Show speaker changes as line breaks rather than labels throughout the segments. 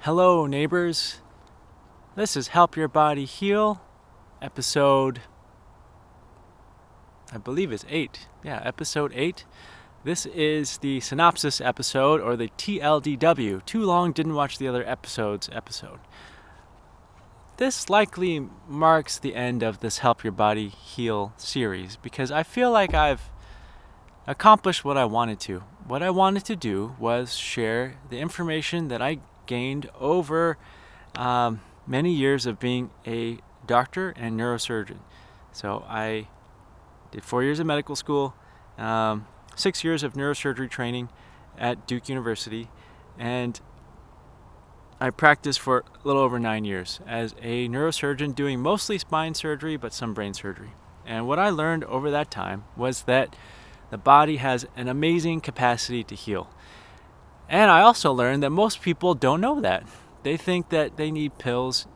Hello, neighbors. This is Help Your Body Heal, episode, I believe it's 8. Yeah, episode 8. This is the Synopsis episode, or the TLDW, Too Long Didn't Watch the Other Episodes episode. This likely marks the end of this Help Your Body Heal series, because I feel like I've accomplished what I wanted to. What I wanted to do was share the information that I gained over many years of being a doctor and neurosurgeon. So I did 4 years of medical school, 6 years of neurosurgery training at Duke University, and I practiced for a little over 9 years as a neurosurgeon, doing mostly spine surgery but some brain surgery. And what I learned over that time was that the body has an amazing capacity to heal. And I also learned that most people don't know that. They think that they need pills,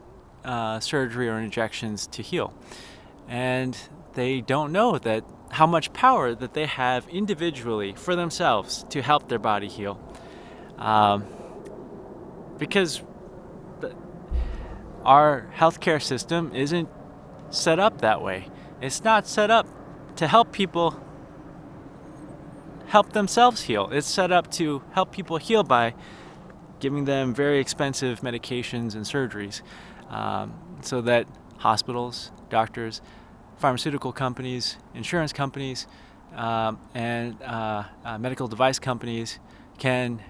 surgery, or injections to heal. And they don't know that how much power that they have individually for themselves to help their body heal. Because our healthcare system isn't set up that way. It's not set up to help people help themselves heal. It's set up to help people heal by giving them very expensive medications and surgeries, so that hospitals, doctors, pharmaceutical companies, insurance companies, and medical device companies can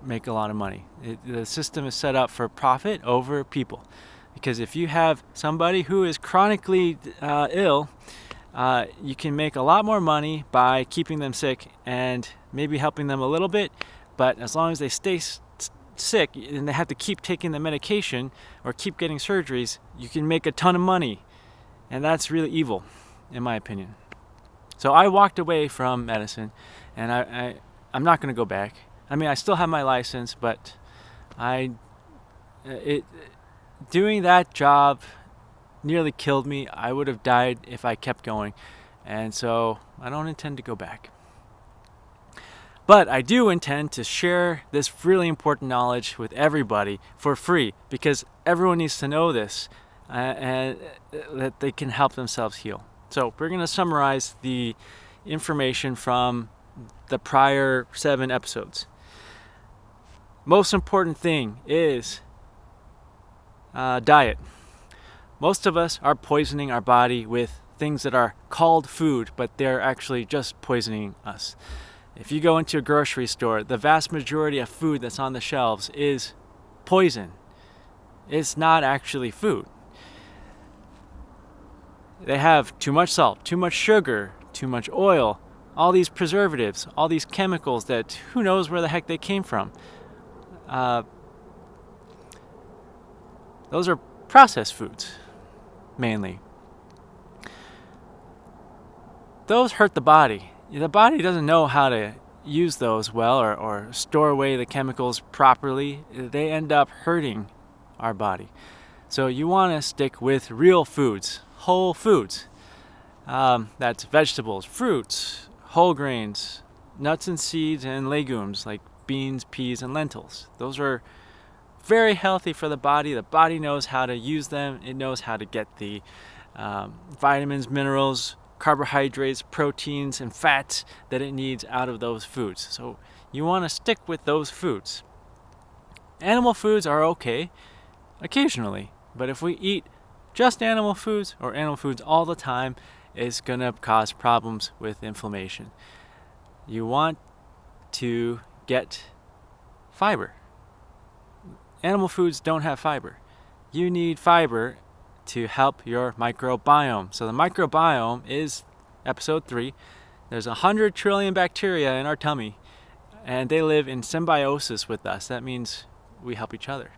make a lot of money. The system is set up for profit over people, because if you have somebody who is chronically ill, you can make a lot more money by keeping them sick and maybe helping them a little bit, but as long as they stay sick and they have to keep taking the medication or keep getting surgeries, you can make a ton of money, and that's really evil, in my opinion. So I walked away from medicine, and I'm not going to go back. I mean, I still have my license, but doing that job nearly killed me. I would have died if I kept going, and so I don't intend to go back. But I do intend to share this really important knowledge with everybody for free, because everyone needs to know this, and that they can help themselves heal. So we're going to summarize the information from the prior 7 episodes. Most important thing is diet. Most of us are poisoning our body with things that are called food, but they're actually just poisoning us. If you go into a grocery store, the vast majority of food that's on the shelves is poison. It's not actually food. They have too much salt, too much sugar, too much oil, all these preservatives, all these chemicals that who knows where the heck they came from. Those are processed foods, mainly. Those hurt the body. The body doesn't know how to use those well, or store away the chemicals properly. They end up hurting our body. So you want to stick with real foods, whole foods. That's vegetables, fruits, whole grains, nuts and seeds, and legumes like beans, peas, and lentils. Those are very healthy for the body. The body knows how to use them. It knows how to get the vitamins, minerals, carbohydrates, proteins, and fats that it needs out of those foods. So you want to stick with those foods. Animal foods are okay occasionally, but if we eat just animal foods or animal foods all the time, it's going to cause problems with inflammation. You want to get fiber. Animal foods don't have fiber. You need fiber to help your microbiome. So the microbiome is episode 3. There's 100 trillion bacteria in our tummy, and they live in symbiosis with us. That means we help each other.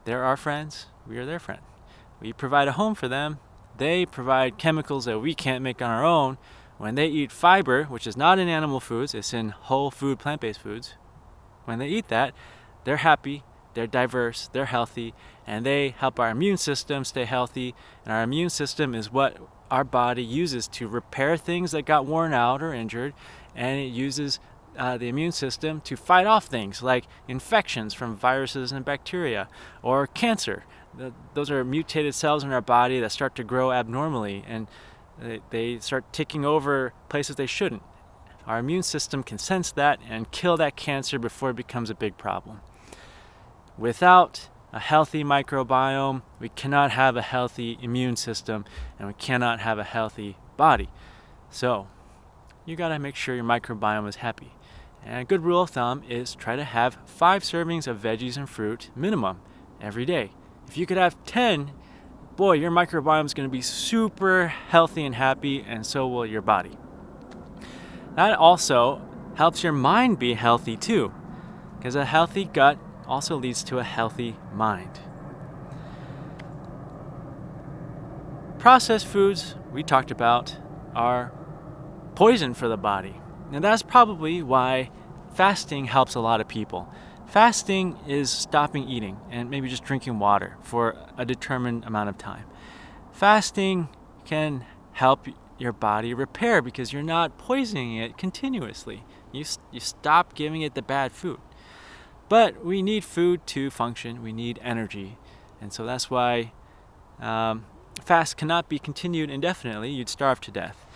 They're our friends. We are their friend. We provide a home for them. They provide chemicals that we can't make on our own. When they eat fiber, which is not in animal foods, it's in whole food, plant-based foods. When they eat that, they're happy, they're diverse, they're healthy, and they help our immune system stay healthy. And our immune system is what our body uses to repair things that got worn out or injured, and it uses the immune system to fight off things like infections from viruses and bacteria, or cancer. Those are mutated cells in our body that start to grow abnormally, and they start taking over places they shouldn't. Our immune system can sense that and kill that cancer before it becomes a big problem. Without a healthy microbiome, we cannot have a healthy immune system, and we cannot have a healthy body. So you gotta make sure your microbiome is happy. And a good rule of thumb is try to have 5 servings of veggies and fruit minimum every day. If you could have 10, boy, your microbiome is going to be super healthy and happy, and so will your body. That also helps your mind be healthy too, because a healthy gut also leads to a healthy mind. Processed foods, we talked about, are poison for the body. And that's probably why fasting helps a lot of people. Fasting is stopping eating and maybe just drinking water for a determined amount of time. Fasting can help your body repair because you're not poisoning it continuously. You stop giving it the bad food. But we need food to function. We need energy. And so that's why fast cannot be continued indefinitely. You'd starve to death.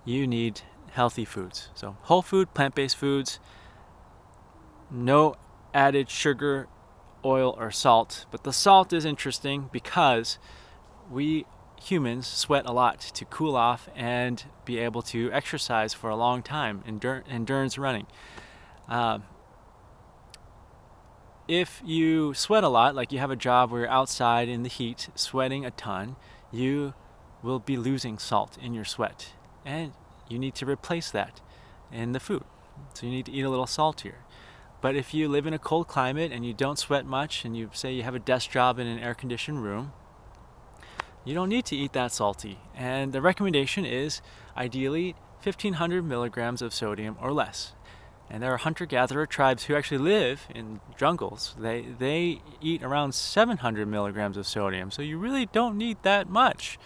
You need healthy foods. So whole food, plant-based foods, no added sugar, oil, or salt. But the salt is interesting because we humans sweat a lot to cool off and be able to exercise for a long time, endurance running. If you sweat a lot, like you have a job where you're outside in the heat, sweating a ton, you will be losing salt in your sweat. And you need to replace that in the food. So you need to eat a little saltier. But if you live in a cold climate and you don't sweat much, and you say you have a desk job in an air-conditioned room, you don't need to eat that salty. And the recommendation is ideally 1,500 milligrams of sodium or less. And there are hunter-gatherer tribes who actually live in jungles. They eat around 700 milligrams of sodium. So you really don't need that much.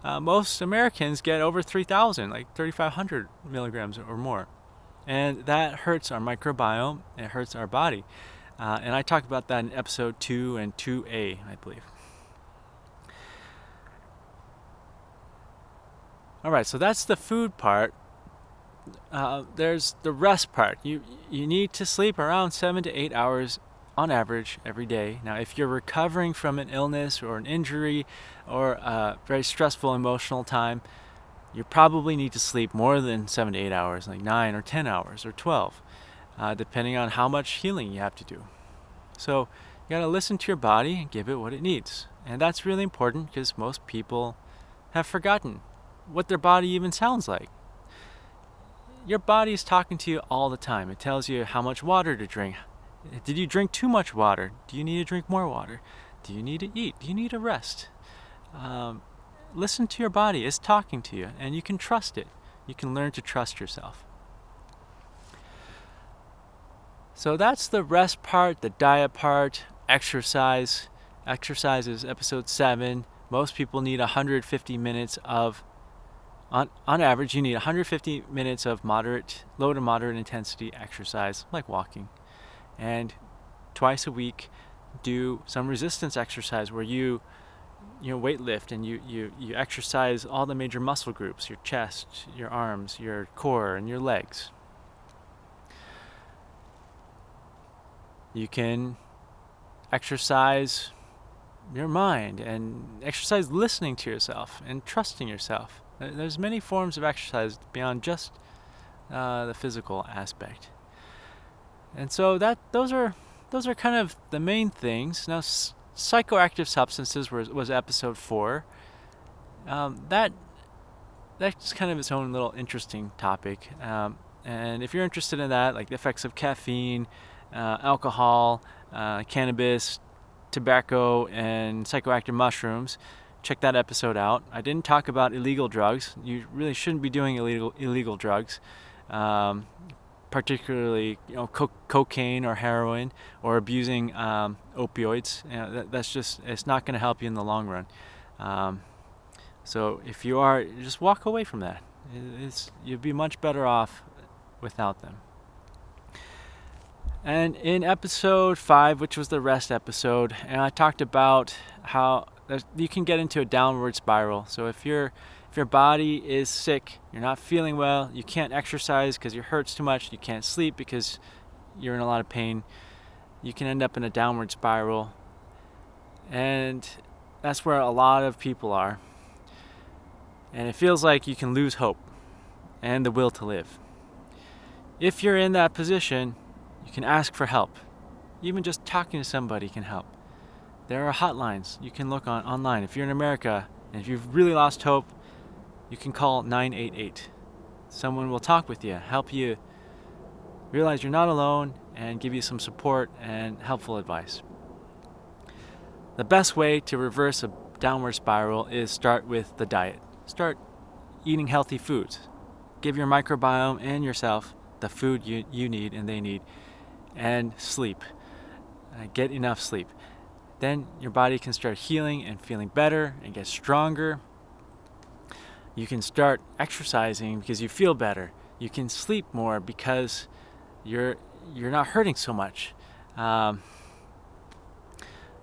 Most Americans get over 3,000, like 3,500 milligrams or more. And that hurts our microbiome, it hurts our body. And I talked about that in episode 2 and 2A, I believe. All right, so that's the food part. There's the rest part. You need to sleep around 7 to 8 hours on average every day. Now, if you're recovering from an illness or an injury or a very stressful emotional time, you probably need to sleep more than 7 to 8 hours, like 9 or 10 hours or 12, depending on how much healing you have to do. So you got to listen to your body and give it what it needs. And that's really important because most people have forgotten what their body even sounds like. Your body is talking to you all the time. It tells you how much water to drink. Did you drink too much water? Do you need to drink more water? Do you need to eat? Do you need a rest? Listen to your body. It's talking to you, and you can trust it. You can learn to trust yourself. So that's the rest part, the diet part, exercise. Exercise is episode 7. Most people need 150 minutes of, on average, you need 150 minutes of low to moderate intensity exercise, like walking. And twice a week, do some resistance exercise where you weight lift and you exercise all the major muscle groups, your chest, your arms, your core, and your legs. You can exercise your mind and exercise listening to yourself and trusting yourself. There's many forms of exercise beyond just the physical aspect. And so those are kind of the main things. Now, psychoactive substances was episode 4. That's kind of its own little interesting topic. And if you're interested in that, like the effects of caffeine, alcohol, cannabis, tobacco, and psychoactive mushrooms, check that episode out. I didn't talk about illegal drugs. You really shouldn't be doing illegal drugs. Particularly, cocaine or heroin or abusing opioids. That's just, it's not going to help you in the long run. So if you are, just walk away from that. You'd be much better off without them. And in episode 5, which was the rest episode, and I talked about how you can get into a downward spiral. So if your body is sick, you're not feeling well, you can't exercise because it hurts too much, you can't sleep because you're in a lot of pain, you can end up in a downward spiral. And that's where a lot of people are. And it feels like you can lose hope and the will to live. If you're in that position, you can ask for help. Even just talking to somebody can help. There are hotlines you can look on online. If you're in America and if you've really lost hope, you can call 988. Someone will talk with you, help you realize you're not alone, and give you some support and helpful advice. The best way to reverse a downward spiral is start with the diet. Start eating healthy foods. Give your microbiome and yourself the food you need and they need. And sleep. Get enough sleep. Then your body can start healing and feeling better and get stronger. You can start exercising because you feel better. You can sleep more because you're not hurting so much.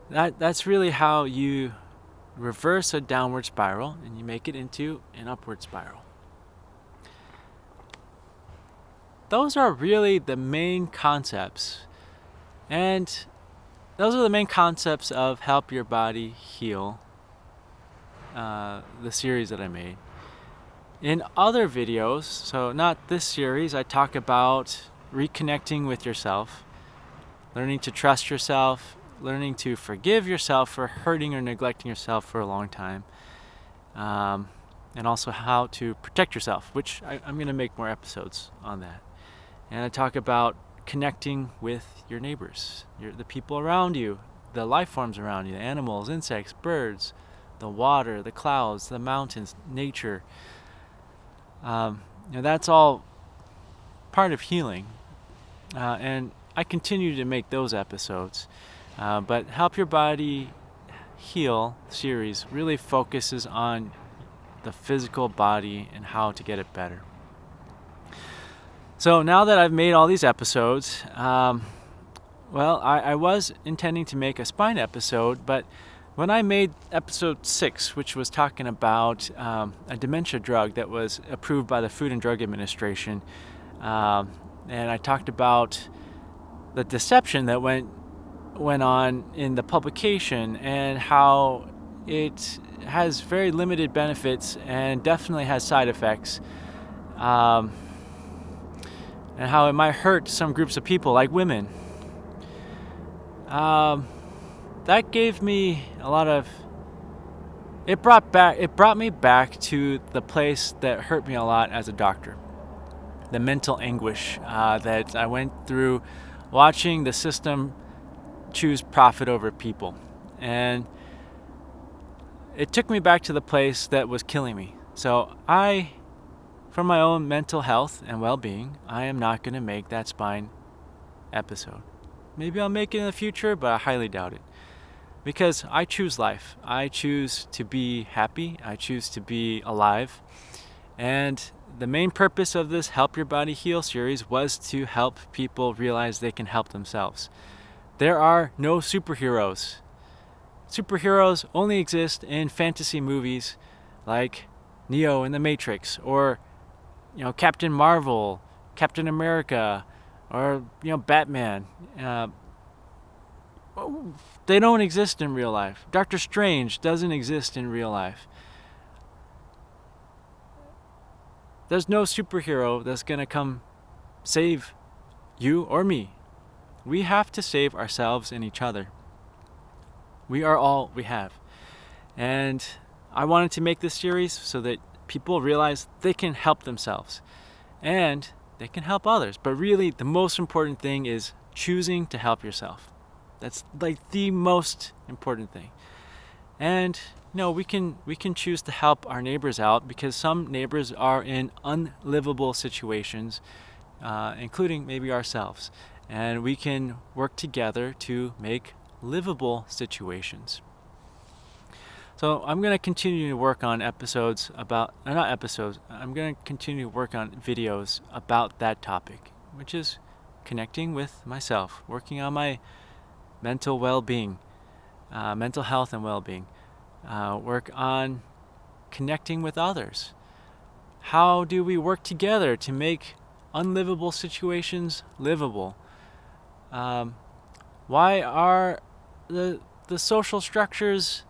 That's really how you reverse a downward spiral and you make it into an upward spiral. Those are really the main concepts. And those are the main concepts of Help Your Body Heal, the series that I made. In other videos, so not this series, I talk about reconnecting with yourself, learning to trust yourself, learning to forgive yourself for hurting or neglecting yourself for a long time, and also how to protect yourself, which I'm going to make more episodes on that. And I talk about connecting with your neighbors, the people around you, the life forms around you, the animals, insects, birds, the water, the clouds, the mountains, nature. That's all part of healing. And I continue to make those episodes. But Help Your Body Heal series really focuses on the physical body and how to get it better. So now that I've made all these episodes, I was intending to make a spine episode, but when I made episode 6, which was talking about a dementia drug that was approved by the Food and Drug Administration, and I talked about the deception that went on in the publication and how it has very limited benefits and definitely has side effects. And how it might hurt some groups of people, like women. That gave me a lot of... It brought me back to the place that hurt me a lot as a doctor. The mental anguish that I went through watching the system choose profit over people. And it took me back to the place that was killing me. So for my own mental health and well-being, I am not going to make that spine episode. Maybe I'll make it in the future, but I highly doubt it. Because I choose life. I choose to be happy. I choose to be alive. And the main purpose of this Help Your Body Heal series was to help people realize they can help themselves. There are no superheroes. Superheroes only exist in fantasy movies like Neo in the Matrix, or Captain Marvel, Captain America, or Batman. They don't exist in real life. Doctor Strange doesn't exist in real life. There's no superhero that's going to come save you or me. We have to save ourselves and each other. We are all we have. And I wanted to make this series so that people realize they can help themselves and they can help others. But really, the most important thing is choosing to help yourself. That's like the most important thing. And we can choose to help our neighbors out, because some neighbors are in unlivable situations, including maybe ourselves. And we can work together to make livable situations. So I'm going to continue to work on episodes about, not episodes, I'm going to continue to work on videos about that topic, which is connecting with myself, working on my mental well-being, mental health and well-being, work on connecting with others. How do we work together to make unlivable situations livable? Why are the social structures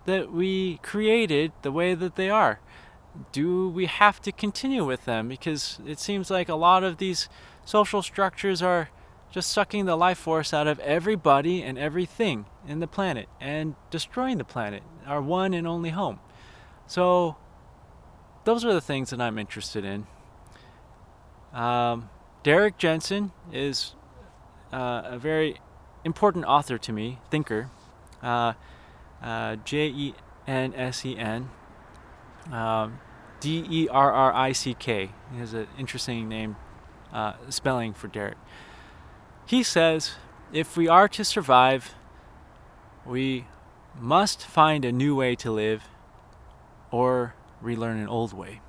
that we created the way that they are? Do we have to continue with them? Because it seems like a lot of these social structures are just sucking the life force out of everybody and everything in the planet and destroying the planet, our one and only home. So those are the things that I'm interested in. Derek Jensen is a very important author to me, thinker. Jensen, Derrick. He has an interesting name, spelling for Derek. He says, if we are to survive, we must find a new way to live or relearn an old way.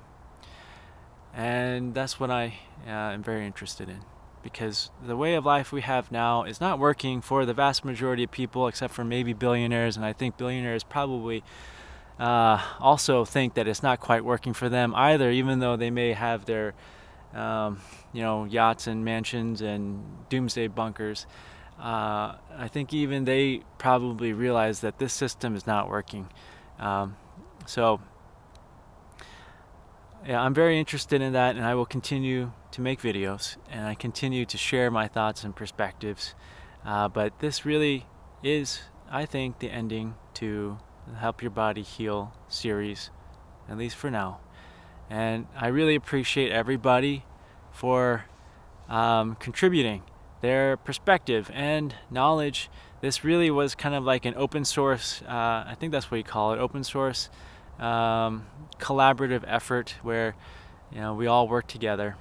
And that's what I am very interested in, because the way of life we have now is not working for the vast majority of people, except for maybe billionaires, and I think billionaires probably also think that it's not quite working for them either, even though they may have their yachts and mansions and doomsday bunkers. I think even they probably realize that this system is not working. So yeah, I'm very interested in that, and I will continue to make videos, and I continue to share my thoughts and perspectives. But this really is, I think, the ending to the Help Your Body Heal series, at least for now. And I really appreciate everybody for contributing their perspective and knowledge. This really was kind of like an open source, I think that's what you call it, open source collaborative effort where we all work together,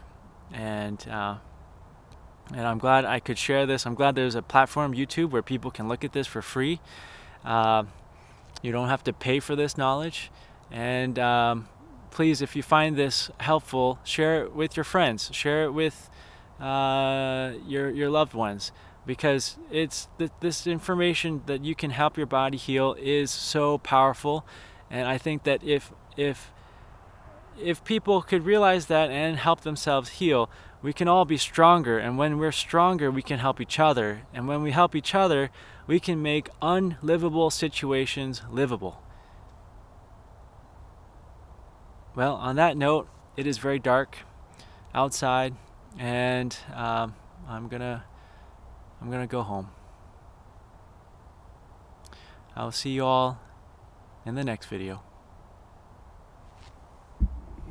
and I'm glad I could share this. I'm glad there's a platform, YouTube, where people can look at this for free. You don't have to pay for this knowledge, and please, if you find this helpful, share it with your friends, share it with your loved ones, because it's this information that you can help your body heal is so powerful. And I think that if people could realize that and help themselves heal, we can all be stronger. And when we're stronger, we can help each other. And when we help each other, we can make unlivable situations livable. Well, on that note, it is very dark outside, and I'm gonna go home. I'll see you all in the next video.